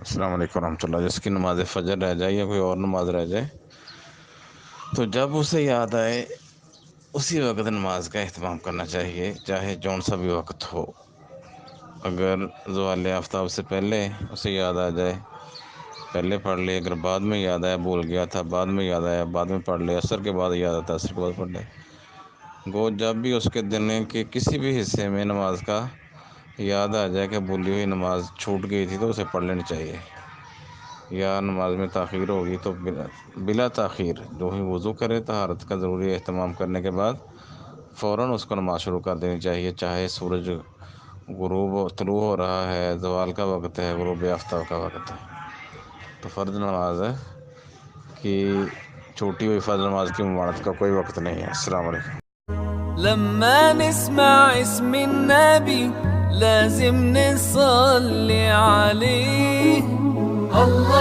السلام علیکم ورحمۃ اللہ. جس کی نماز فجر رہ جائے یا کوئی اور نماز رہ جائے تو جب اسے یاد آئے اسی وقت نماز کا اہتمام کرنا چاہیے، چاہے جون سا بھی وقت ہو. اگر زوال آفتاب سے پہلے اسے یاد آ جائے پہلے پڑھ لے، اگر بعد میں یاد آیا بھول گیا تھا بعد میں یاد آیا بعد میں پڑھ لے، عصر کے بعد یاد آتا عصر کے بعد پڑھ لے. گو جب بھی اس کے دن کے کسی بھی حصے میں نماز کا یاد آ جائے کہ بھولی ہوئی نماز چھوٹ گئی تھی تو اسے پڑھ لینی چاہیے. یا نماز میں تاخیر ہوگی تو بلا تاخیر جو ہی وضو کرے طہارت کا ضروری اہتمام کرنے کے بعد فوراً اس کو نماز شروع کر دینی چاہیے، چاہے سورج طلوع ہو رہا ہے، زوال کا وقت ہے، غروب آفتاب کا وقت ہے. تو فرض نماز ہے کہ چھوٹی ہوئی فرض نماز کی ممانعت کا کوئی وقت نہیں ہے. السلام علیکم. لما نسمع اسم النبي لازم نصلي عليه. الله